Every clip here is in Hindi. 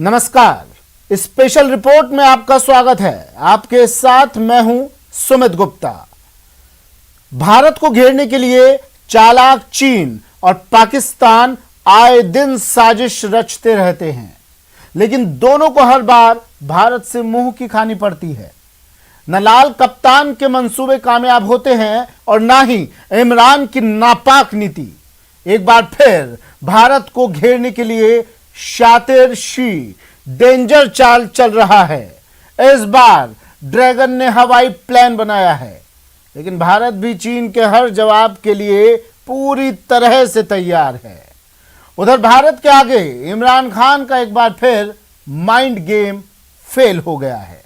नमस्कार, स्पेशल रिपोर्ट में आपका स्वागत है। आपके साथ मैं हूं सुमित गुप्ता। भारत को घेरने के लिए चालाक चीन और पाकिस्तान आए दिन साजिश रचते रहते हैं, लेकिन दोनों को हर बार भारत से मुंह की खानी पड़ती है। न लाल कप्तान के मंसूबे कामयाब होते हैं और न ही इमरान की नापाक नीति। एक बार फिर भारत को घेरने के लिए शातिर शी डेंजर चाल चल रहा है। इस बार ड्रैगन ने हवाई प्लान बनाया है, लेकिन भारत भी चीन के हर जवाब के लिए पूरी तरह से तैयार है। उधर भारत के आगे इमरान खान का एक बार फिर माइंड गेम फेल हो गया है।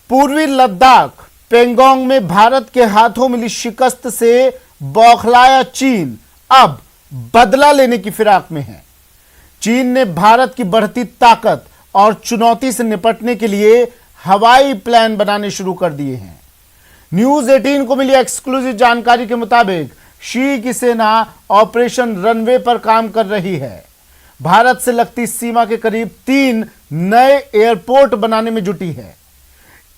पूर्वी लद्दाख पेंगोंग में भारत के हाथों मिली शिकस्त से बौखलाया चीन अब बदला लेने की फिराक में है। चीन ने भारत की बढ़ती ताकत और चुनौती से निपटने के लिए हवाई प्लान बनाने शुरू कर दिए हैं। न्यूज 18 को मिली एक्सक्लूसिव जानकारी के मुताबिक शी की सेना ऑपरेशन रनवे पर काम कर रही है। भारत से लगती सीमा के करीब 3 नए एयरपोर्ट बनाने में जुटी है।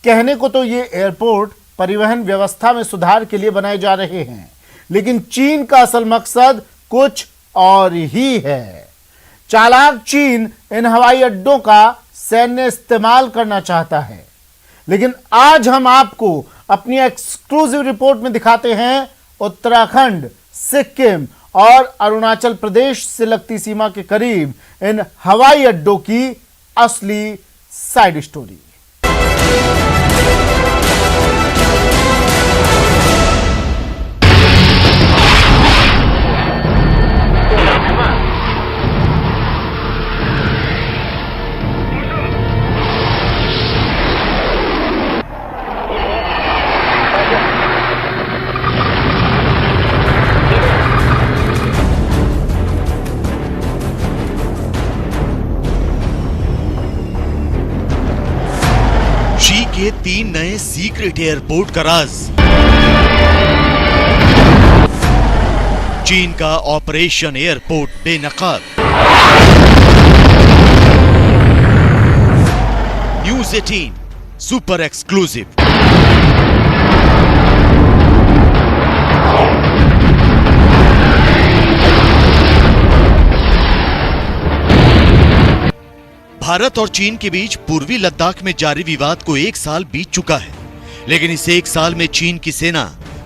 कहने को तो ये एयरपोर्ट परिवहन व्यवस्था में सुधार के लिए बनाए जा रहे हैं, लेकिन चीन का असल मकसद कुछ और ही है। चालाक चीन इन हवाई अड्डों का सैन्य इस्तेमाल करना चाहता है, लेकिन आज हम आपको अपनी एक्सक्लूसिव रिपोर्ट में दिखाते हैं उत्तराखंड, सिक्किम और अरुणाचल प्रदेश से लगती सीमा के करीब इन हवाई अड्डों की असली साइड स्टोरी। के 3 नए सीक्रेट एयरपोर्ट का राज, चीन का ऑपरेशन एयरपोर्ट बेनकाब। News 18 super exclusive. भारत और चीन के बीच पूर्वी लद्दाख में जारी विवाद को 1 साल बीत चुका है, लेकिन इस 1 साल में चीन की सेना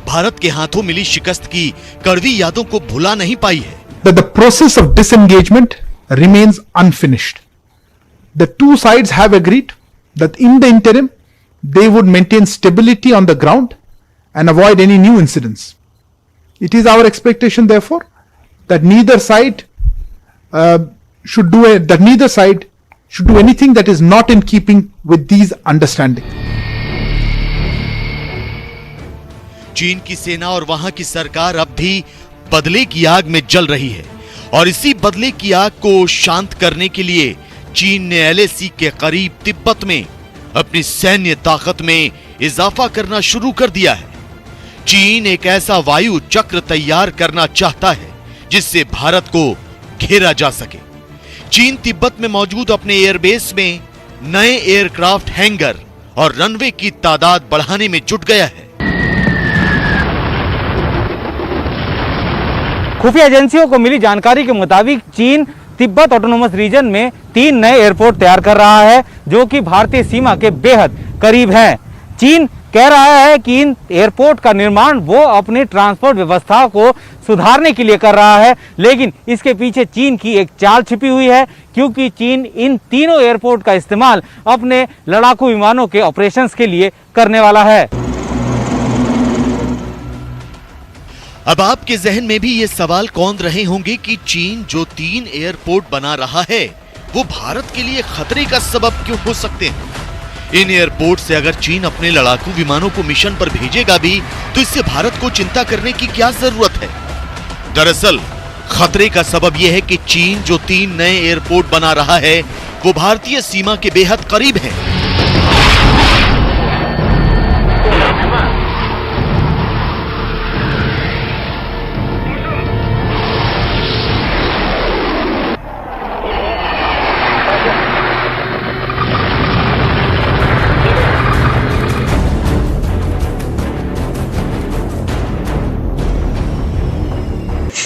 भारत के हाथों मिली शिकस्त की कड़वी यादों को भुला नहीं पाई है। The process of disengagement remains unfinished. The two sides have agreed that in the interim they would maintain stability on the ground and avoid any new incidents. It is our expectation, therefore, that neither side should do anything that is not in keeping with these understandings. चीन की सेना और वहां की सरकार अब भी बदले की आग में जल रही है, और इसी बदले की आग को शांत करने के लिए चीन ने LAC के करीब तिब्बत में अपनी सैन्य ताकत में इजाफा करना शुरू कर दिया है। चीन एक ऐसा वायु चक्र तैयार करना चाहता है जिससे भारत को घेरा जा सके। चीन तिब्बत में मौजूद अपने एयरबेस में नए एयरक्राफ्ट हैंगर और रनवे की तादाद बढ़ाने में जुट गया है। खुफिया एजेंसियों को मिली जानकारी के मुताबिक चीन तिब्बत ऑटोनोमस रीजन में 3 नए एयरपोर्ट तैयार कर रहा है, जो कि भारतीय सीमा के बेहद करीब हैं। चीन कह रहा है कि इन एयरपोर्ट का निर्माण वो अपनी ट्रांसपोर्ट व्यवस्था को सुधारने के लिए कर रहा है, लेकिन इसके पीछे चीन की एक चाल छिपी हुई है, क्योंकि चीन इन तीनों एयरपोर्ट का इस्तेमाल अपने लड़ाकू विमानों के ऑपरेशंस के लिए करने वाला है। अब आपके जहन में भी ये सवाल कौंध रहे होंगे कि चीन जो 3 एयरपोर्ट बना रहा है वो भारत के लिए खतरे का सबब क्यों हो सकते हैं। इन एयरपोर्ट से अगर चीन अपने लड़ाकू विमानों को मिशन पर भेजेगा भी तो इससे भारत को चिंता करने की क्या जरूरत है। दरअसल खतरे का सबब यह है कि चीन जो 3 नए एयरपोर्ट बना रहा है वो भारतीय सीमा के बेहद करीब है।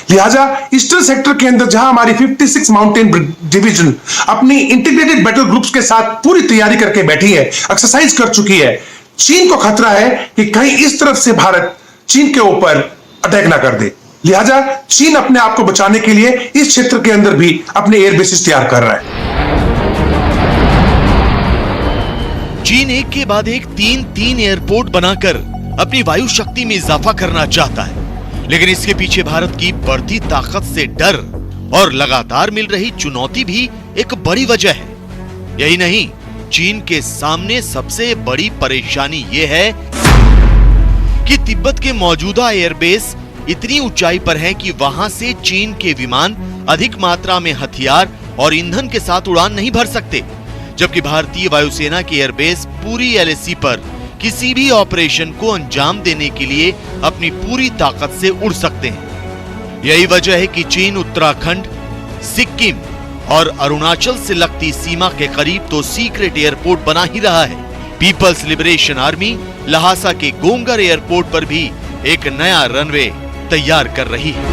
लिहाजा ईस्टर्न सेक्टर के अंदर जहां हमारी 56 माउंटेन डिवीजन अपनी इंटीग्रेटेड बैटल ग्रुप्स के साथ पूरी तैयारी करके बैठी है, एक्सरसाइज कर चुकी है, चीन को खतरा है कि कहीं इस तरफ से भारत चीन के ऊपर अटैक ना कर दे। लिहाजा चीन अपने आप को बचाने के लिए इस क्षेत्र के अंदर भी अपने एयर बेसिस तैयार कर रहा है। चीन एक के बाद एक 3 एयरपोर्ट बनाकर अपनी वायु शक्ति में इजाफा करना चाहता है, लेकिन इसके पीछे भारत की बढ़ती ताकत से डर और लगातार मिल रही चुनौती भी एक बड़ी वजह है। यही नहीं, चीन के सामने सबसे बड़ी परेशानी यह है कि तिब्बत के मौजूदा एयरबेस इतनी ऊंचाई पर है कि वहां से चीन के विमान अधिक मात्रा में हथियार और ईंधन के साथ उड़ान नहीं भर सकते, जबकि भारतीय वायुसेना के एयरबेस पूरी एलएसी पर किसी भी ऑपरेशन को अंजाम देने के लिए अपनी पूरी ताकत से उड़ सकते हैं। यही वजह है कि चीन उत्तराखंड, सिक्किम और अरुणाचल से लगती सीमा के करीब तो सीक्रेट एयरपोर्ट बना ही रहा है। पीपल्स लिबरेशन आर्मी लहासा के गोंगर एयरपोर्ट पर भी एक नया रनवे तैयार कर रही है।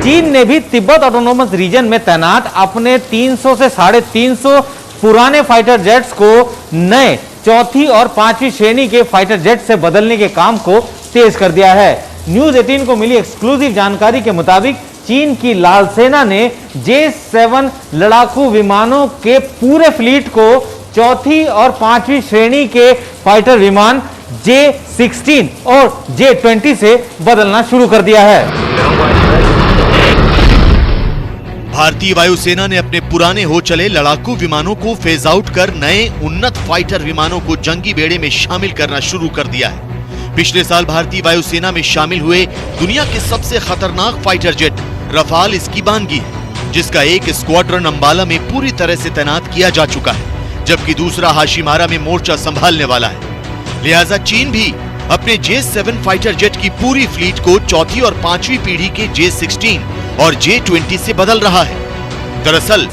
चीन ने भी तिब्बत ऑटोनोमस रीजन में तैनात अपने 300 से 350 पुराने फाइटर जेट्स को नए 4थी और 5वीं श्रेणी के फाइटर जेट से बदलने के काम को तेज कर दिया है। न्यूज 18 को मिली एक्सक्लूसिव जानकारी के मुताबिक चीन की लाल सेना ने J-7 लड़ाकू विमानों के पूरे फ्लीट को 4थी और 5वीं श्रेणी के फाइटर विमान J-16 और J-20 से बदलना शुरू कर दिया है। भारतीय वायुसेना ने अपने पुराने हो चले लड़ाकू विमानों को फेज आउट कर नए उन्नत फाइटर विमानों को जंगी बेड़े में शामिल करना शुरू कर दिया है। पिछले साल भारतीय वायुसेना में शामिल हुए दुनिया के सबसे खतरनाक फाइटर जेट रफाल इसकी बानगी है, जिसका एक स्क्वाड्रन अंबाला में पूरी तरह से तैनात किया जा चुका है, जबकि दूसरा हाशिमारा में मोर्चा संभालने वाला है। लिहाजा चीन भी अपने J-7 फाइटर जेट की पूरी फ्लीट को 4थी और 5वीं पीढ़ी के J-16 और J-20 से बदल रहा है। दरअसल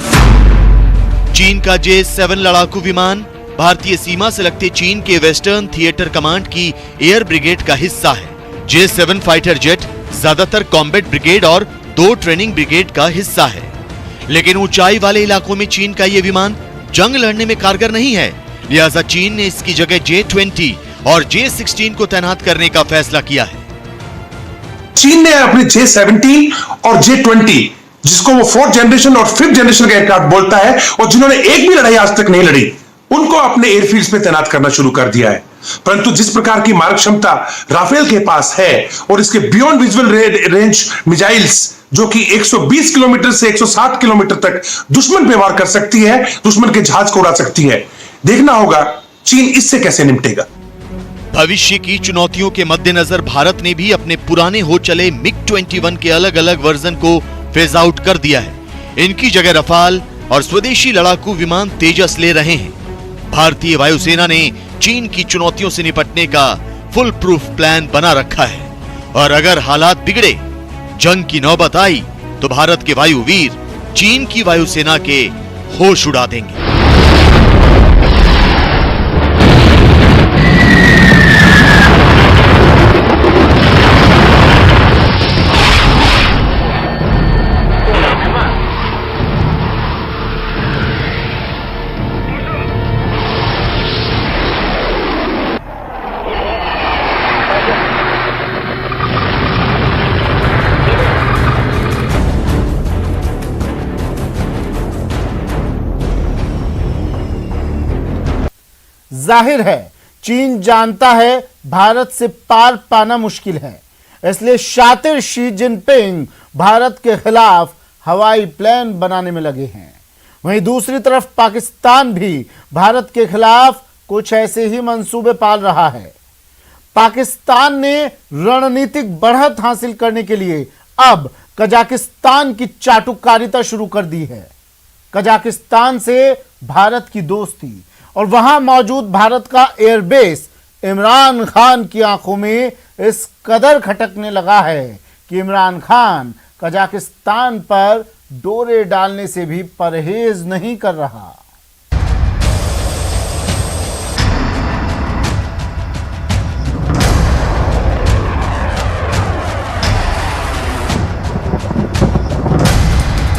चीन का J-7 लड़ाकू विमान भारतीय सीमा से लगते चीन के वेस्टर्न थिएटर कमांड की एयर ब्रिगेड का हिस्सा है। J-7 फाइटर जेट ज्यादातर कॉम्बैट ब्रिगेड और 2 ट्रेनिंग ब्रिगेड का हिस्सा है, लेकिन ऊंचाई वाले इलाकों में चीन का यह विमान जंग लड़ने में कारगर नहीं है। लिहाजा चीन ने इसकी जगह J-20 और J-16 को तैनात करने का फैसला किया है। चीन ने अपने J-17 और J-20, जिसको वो 4th जनरेशन और 5th जनरेशन का एयरक्राफ्ट बोलता है और जिन्होंने एक भी लड़ाई आज तक नहीं लड़ी, उनको अपने एयरफील्ड्स पे तैनात करना शुरू कर दिया है। परंतु जिस प्रकार की मारक क्षमता राफेल के पास है और इसके बियॉन्ड विजुअल रेंज मिसाइल्स जो कि 120 किलोमीटर से 160 किलोमीटर तक दुश्मन पे वार कर सकती है, दुश्मन के जहाज को उड़ा सकती है, देखना होगा चीन इससे कैसे निपटेगा। भविष्य की चुनौतियों के मद्देनजर भारत ने भी अपने पुराने हो चले MiG-21 के अलग अलग वर्जन को फेज आउट कर दिया है। इनकी जगह रफाल और स्वदेशी लड़ाकू विमान तेजस ले रहे हैं। भारतीय वायुसेना ने चीन की चुनौतियों से निपटने का फुल प्रूफ प्लान बना रखा है, और अगर हालात बिगड़े, जंग की नौबत आई, तो भारत के वायुवीर चीन की वायुसेना के होश उड़ा देंगे। जाहिर है चीन जानता है भारत से पार पाना मुश्किल है, इसलिए शातिर शी जिनपिंग भारत के खिलाफ हवाई प्लान बनाने में लगे हैं। वहीं दूसरी तरफ पाकिस्तान भी भारत के खिलाफ कुछ ऐसे ही मंसूबे पाल रहा है। पाकिस्तान ने रणनीतिक बढ़त हासिल करने के लिए अब कजाकिस्तान की चाटुकारिता शुरू कर दी है। कजाकिस्तान से भारत की दोस्ती और वहां मौजूद भारत का एयरबेस इमरान खान की आंखों में इस कदर खटकने लगा है कि इमरान खान कजाकिस्तान पर डोरे डालने से भी परहेज नहीं कर रहा।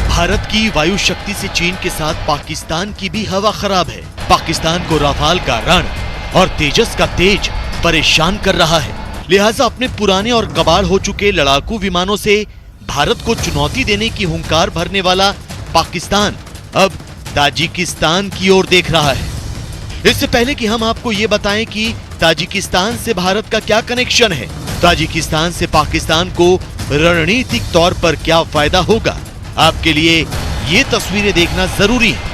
भारत की वायु शक्ति से चीन के साथ पाकिस्तान की भी हवा खराब है। पाकिस्तान को राफाल का रण और तेजस का तेज परेशान कर रहा है। लिहाजा अपने पुराने और कबाड़ हो चुके लड़ाकू विमानों से भारत को चुनौती देने की हुंकार भरने वाला पाकिस्तान अब ताजिकिस्तान की ओर देख रहा है। इससे पहले कि हम आपको ये बताएं कि ताजिकिस्तान से भारत का क्या कनेक्शन है, ताजिकिस्तान से पाकिस्तान को रणनीतिक तौर पर क्या फायदा होगा, आपके लिए ये तस्वीरें देखना जरूरी है।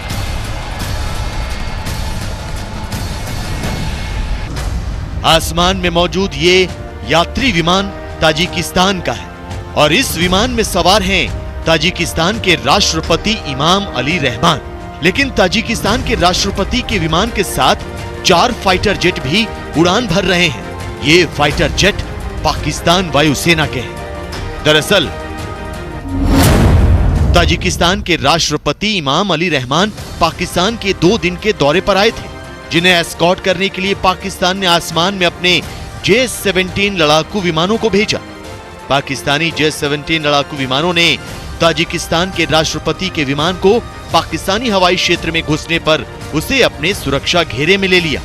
आसमान में मौजूद ये यात्री विमान ताजिकिस्तान का है और इस विमान में सवार हैं ताजिकिस्तान के राष्ट्रपति इमाम अली रहमान। लेकिन ताजिकिस्तान के राष्ट्रपति के विमान के साथ 4 फाइटर जेट भी उड़ान भर रहे हैं। ये फाइटर जेट पाकिस्तान वायुसेना के हैं। दरअसल ताजिकिस्तान के राष्ट्रपति इमाम अली रहमान पाकिस्तान के 2 दिन के दौरे पर आए थे, जिन्हें एस्कॉर्ट करने के लिए पाकिस्तान ने आसमान में अपने J-17 लड़ाकू विमानों को भेजा। पाकिस्तानी J-17 लड़ाकू विमानों ने ताजिकिस्तान के राष्ट्रपति के विमान को पाकिस्तानी हवाई क्षेत्र में घुसने पर उसे अपने सुरक्षा घेरे में ले लिया।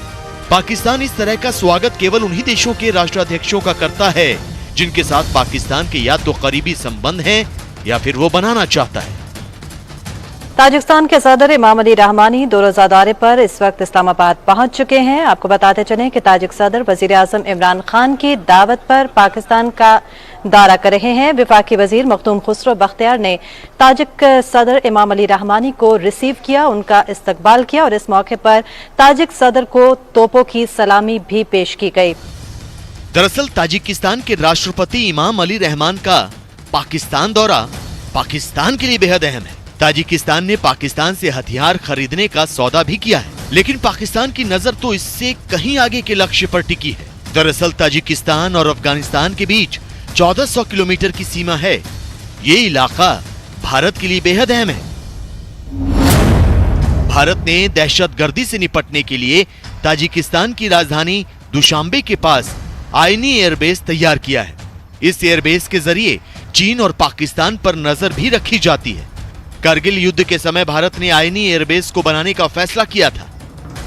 पाकिस्तान इस तरह का स्वागत केवल उन्हीं देशों के राष्ट्राध्यक्षों का करता है जिनके साथ पाकिस्तान के या तो करीबी संबंध हैं या फिर वो बनाना चाहता है। ताजिकिस्तान के सदर इमाम अली रहमानी 2 रोजा दौरे पर इस वक्त इस्लामाबाद पहुंच चुके हैं। आपको बताते चलें कि ताजिक सदर वजीर आजम इमरान खान की दावत पर पाकिस्तान का दौरा कर रहे हैं। वफाकी वजीर मखदूम खुसरो बख्तियार ने ताजिक सदर इमाम अली रहमानी को रिसीव किया, उनका इस्तकबाल किया और इस मौके पर ताजिक सदर को तोपों की सलामी भी पेश की गई। दरअसल ताजिकिस्तान के राष्ट्रपति इमाम अली रहमान का पाकिस्तान दौरा पाकिस्तान के लिए बेहद अहम है। ताजिकिस्तान ने पाकिस्तान से हथियार खरीदने का सौदा भी किया है, लेकिन पाकिस्तान की नजर तो इससे कहीं आगे के लक्ष्य पर टिकी है। दरअसल ताजिकिस्तान और अफगानिस्तान के बीच 1400 किलोमीटर की सीमा है। ये इलाका भारत के लिए बेहद अहम है। भारत ने दहशतगर्दी से निपटने के लिए ताजिकिस्तान की राजधानी दुशांबे के पास आईनी एयरबेस तैयार किया है। इस एयरबेस के जरिए चीन और पाकिस्तान पर नजर भी रखी जाती है। कारगिल युद्ध के समय भारत ने आईनी एयरबेस को बनाने का फैसला किया था।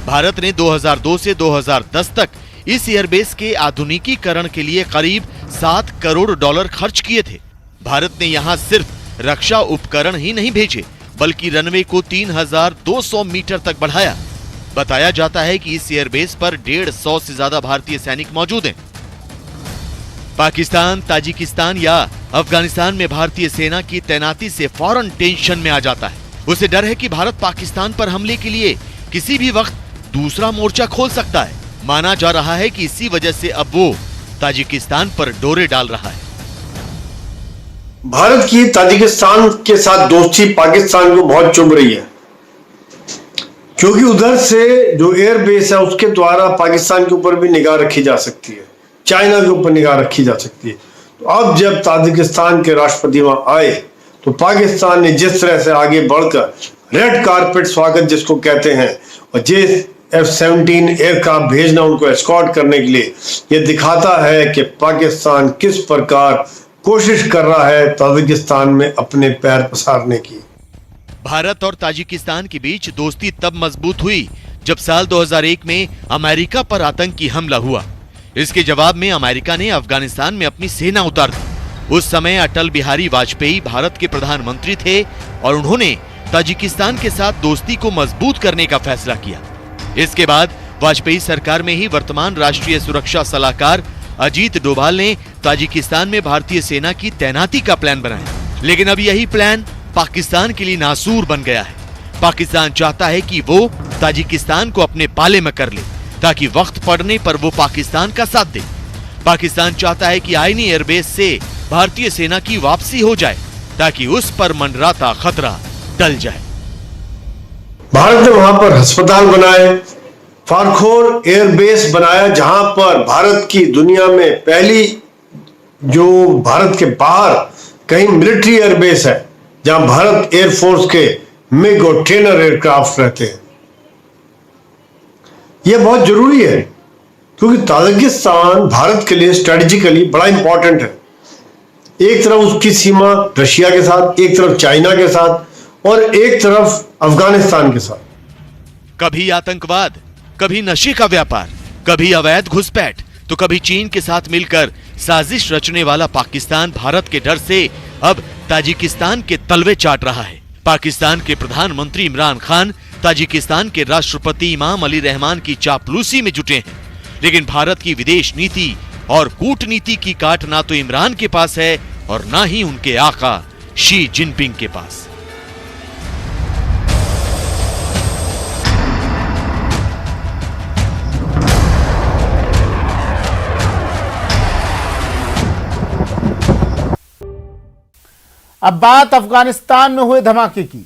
भारत ने 2002 से 2010 तक इस एयरबेस के आधुनिकीकरण के लिए करीब $7 करोड़ खर्च किए थे। भारत ने यहां सिर्फ रक्षा उपकरण ही नहीं भेजे, बल्कि रनवे को 3200 मीटर तक बढ़ाया। बताया जाता है कि इस एयरबेस पर 150 से ज्यादा भारतीय सैनिक मौजूद हैं। पाकिस्तान, ताजिकिस्तान या अफगानिस्तान में भारतीय सेना की तैनाती से फौरन टेंशन में आ जाता है। उसे डर है कि भारत पाकिस्तान पर हमले के लिए किसी भी वक्त दूसरा मोर्चा खोल सकता है। माना जा रहा है कि इसी वजह से अब वो ताजिकिस्तान पर डोरे डाल रहा है। भारत की ताजिकिस्तान के साथ दोस्ती पाकिस्तान को बहुत चुभ रही है, क्योंकि उधर से जो एयरबेस है उसके द्वारा पाकिस्तान के ऊपर भी निगाह रखी जा सकती है, चाइना के ऊपर निगाह रखी जा सकती है। तो अब जब ताजिकिस्तान के राष्ट्रपति वहां आए तो पाकिस्तान ने जिस तरह से आगे बढ़कर रेड कारपेट स्वागत जिसको कहते हैं और J-17 एयरक्राफ्ट भेजना उनको एस्कॉर्ट करने के लिए, यह दिखाता है कि पाकिस्तान किस प्रकार कोशिश कर रहा है ताजिकिस्तान में अपने पैर पसारने की। भारत और ताजिकिस्तान के बीच दोस्ती तब मजबूत हुई जब साल 2001 में अमेरिका पर आतंकी हमला हुआ। इसके जवाब में अमेरिका ने अफगानिस्तान में अपनी सेना उतार दी। उस समय अटल बिहारी वाजपेयी भारत के प्रधानमंत्री थे और उन्होंने ताजिकिस्तान के साथ दोस्ती को मजबूत करने का फैसला किया। इसके बाद वाजपेयी सरकार में ही वर्तमान राष्ट्रीय सुरक्षा सलाहकार अजीत डोभाल ने ताजिकिस्तान में भारतीय सेना की तैनाती का प्लान बनाया। लेकिन अब यही प्लान पाकिस्तान के लिए नासूर बन गया है। पाकिस्तान चाहता है कि वो ताजिकिस्तान को अपने पाले में कर ले ताकि वक्त पड़ने पर वो पाकिस्तान का साथ दे। पाकिस्तान चाहता है कि आईनी एयरबेस से भारतीय सेना की वापसी हो जाए ताकि उस पर मंडराता खतरा टल जाए। भारत ने वहां पर अस्पताल बनाए, फारखोर एयरबेस बनाया, जहां पर भारत की दुनिया में पहली जो भारत के बाहर कहीं मिलिट्री एयरबेस है, जहां भारत एयरफोर्स के मिग और ट्रेनर एयरक्राफ्ट रहते हैं। यह बहुत जरूरी है क्योंकि ताजिकिस्तान भारत के लिए स्ट्रेटेजिकली बड़ा इंपॉर्टेंट है। एक तरफ उसकी सीमा रशिया के साथ, एक तरफ चाइना के साथ और एक तरफ अफगानिस्तान के साथ। कभी आतंकवाद, कभी नशे का व्यापार, कभी अवैध घुसपैठ, तो कभी चीन के साथ मिलकर साजिश रचने वाला पाकिस्तान भारत के डर से अब ताजिकिस्तान के तलवे चाट रहा है। पाकिस्तान के प्रधानमंत्री इमरान खान ताजिकिस्तान के राष्ट्रपति इमाम अली रहमान की चापलूसी में जुटे हैं, लेकिन भारत की विदेश नीति और कूटनीति की काट ना तो इमरान के पास है और ना ही उनके आका शी जिनपिंग के पास। अब बात अफगानिस्तान में हुए धमाके की।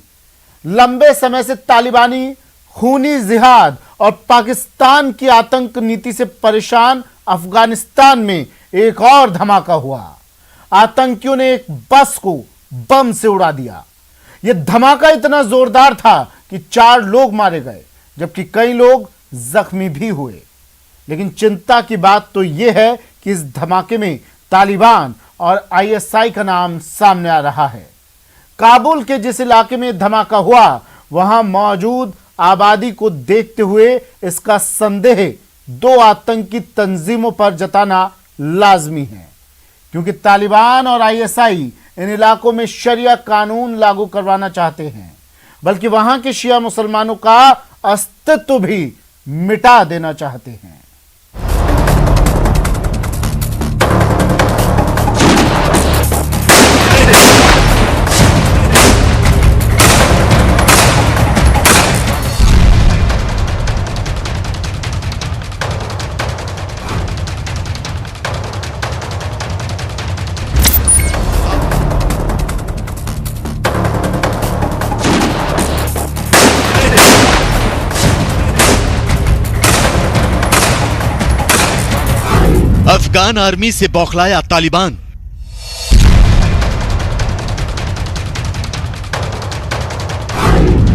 लंबे समय से तालिबानी खूनी जिहाद और पाकिस्तान की आतंक नीति से परेशान अफगानिस्तान में एक और धमाका हुआ। आतंकियों ने एक बस को बम से उड़ा दिया। यह धमाका इतना जोरदार था कि 4 लोग मारे गए जबकि कई लोग जख्मी भी हुए। लेकिन चिंता की बात तो यह है कि इस धमाके में तालिबान और आईएसआई का नाम सामने आ रहा है। काबुल के जिस इलाके में धमाका हुआ वहां मौजूद आबादी को देखते हुए इसका संदेह 2 आतंकी तंजीमों पर जताना लाजमी है, क्योंकि तालिबान और आईएसआई इन इलाकों में शरिया कानून लागू करवाना चाहते हैं, बल्कि वहां के शिया मुसलमानों का अस्तित्व भी मिटा देना चाहते हैं। अफगान आर्मी से बौखलाया तालिबान।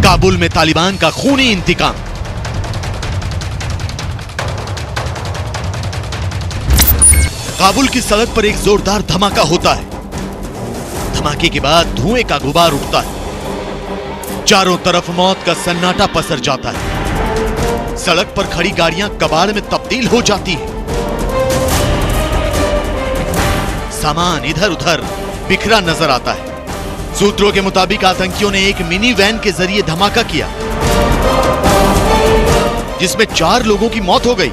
काबुल में तालिबान का खूनी इंतकाम। काबुल की सड़क पर एक जोरदार धमाका होता है। धमाके के बाद धुएं का गुबार उठता है। चारों तरफ मौत का सन्नाटा पसर जाता है। सड़क पर खड़ी गाड़ियां कबाड़ में तब्दील हो जाती हैं। सामान इधर उधर बिखरा नजर आता है। सूत्रों के मुताबिक आतंकियों ने एक मिनी वैन के जरिए धमाका किया जिसमें 4 लोगों की मौत हो गई।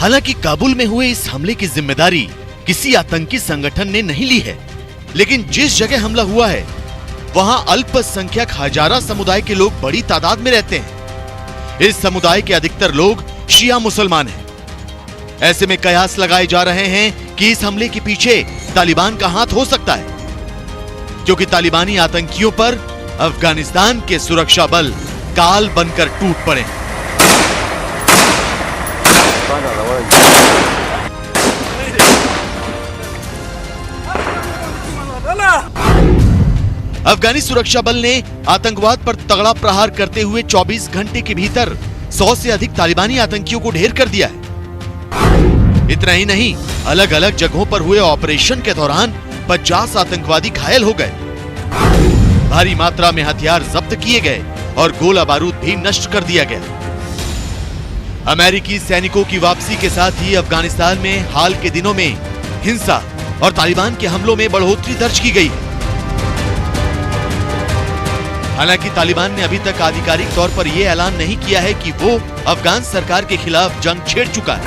हालांकि काबुल में हुए इस हमले की जिम्मेदारी किसी आतंकी संगठन ने नहीं ली है, लेकिन जिस जगह हमला हुआ है वहां अल्पसंख्यक हजारा समुदाय के लोग बड़ी तादाद में रहते हैं। इस समुदाय के अधिकतर लोग शिया मुसलमान हैं। ऐसे में कयास लगाए जा रहे हैं कि इस हमले के पीछे तालिबान का हाथ हो सकता है, क्योंकि तालिबानी आतंकियों पर अफगानिस्तान के सुरक्षा बल काल बनकर टूट पड़े। अफगानी सुरक्षा बल ने आतंकवाद पर तगड़ा प्रहार करते हुए 24 घंटे के भीतर 100 से अधिक तालिबानी आतंकियों को ढेर कर दिया है। इतना ही नहीं, अलग अलग जगहों पर हुए ऑपरेशन के दौरान 50 आतंकवादी घायल हो गए। भारी मात्रा में हथियार जब्त किए गए और गोला बारूद भी नष्ट कर दिया गया। अमेरिकी सैनिकों की वापसी के साथ ही अफगानिस्तान में हाल के दिनों में हिंसा और तालिबान के हमलों में बढ़ोतरी दर्ज की गई। हालांकि तालिबान ने अभी तक आधिकारिक तौर पर यह ऐलान नहीं किया है कि वो अफगान सरकार के खिलाफ जंग छेड़ चुका है।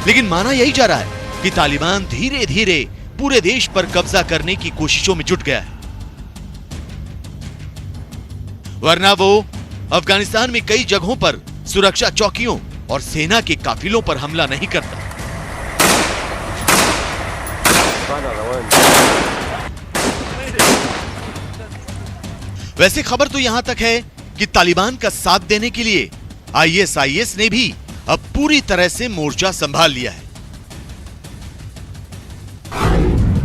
लेकिन माना यही जा रहा है कि तालिबान धीरे धीरे पूरे देश पर कब्जा करने की कोशिशों में जुट गया है, वरना वो अफगानिस्तान में कई जगहों पर सुरक्षा चौकियों और सेना के काफिलों पर हमला नहीं करता। वैसे खबर तो यहां तक है कि तालिबान का साथ देने के लिए आईएसआईएस ने भी अब पूरी तरह से मोर्चा संभाल लिया है।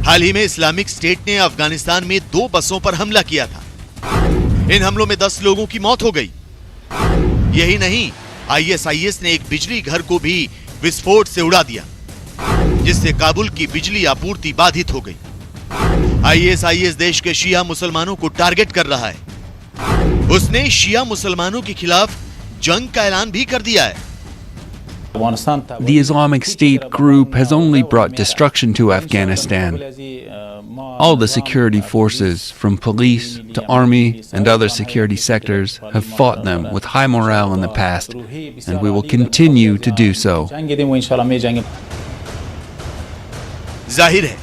हाल ही में इस्लामिक स्टेट ने अफगानिस्तान में 2 बसों पर हमला किया था। इन हमलों में 10 लोगों की मौत हो गई। यही नहीं, आईएसआईएस ने एक बिजली घर को भी विस्फोट से उड़ा दिया, जिससे काबुल की बिजली आपूर्ति बाधित हो गई। आईएसआईएस देश के शिया मुसलमानों को टारगेट कर रहा है। उसने शिया मुसलमानों के खिलाफ जंग का ऐलान भी कर दिया है। The Islamic State group has only brought destruction to Afghanistan. All the security forces, from police to army and other security sectors, have fought them with high morale in the past, and we will continue to do so. जाहिर है,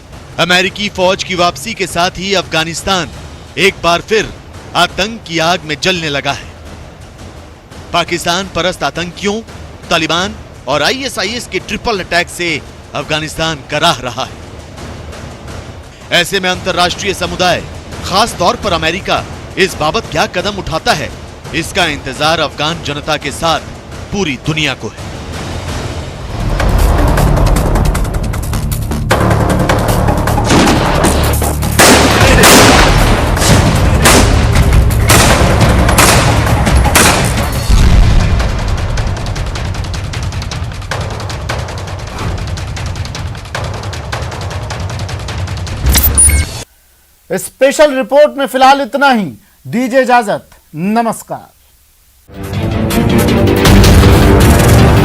अमेरिकी फौज की वापसी के साथ ही अफगानिस्तान एक बार फिर आतंक की आग में जलने लगा है। पाकिस्तान परस्त आतंकियों, तालिबान और आईएसआईएस के ट्रिपल अटैक से अफगानिस्तान कराह रहा है। ऐसे में अंतर्राष्ट्रीय समुदाय, खास तौर पर अमेरिका, इस बाबत क्या कदम उठाता है, इसका इंतजार अफगान जनता के साथ पूरी दुनिया को है। स्पेशल रिपोर्ट में फिलहाल इतना ही। दीजिए इजाजत, नमस्कार।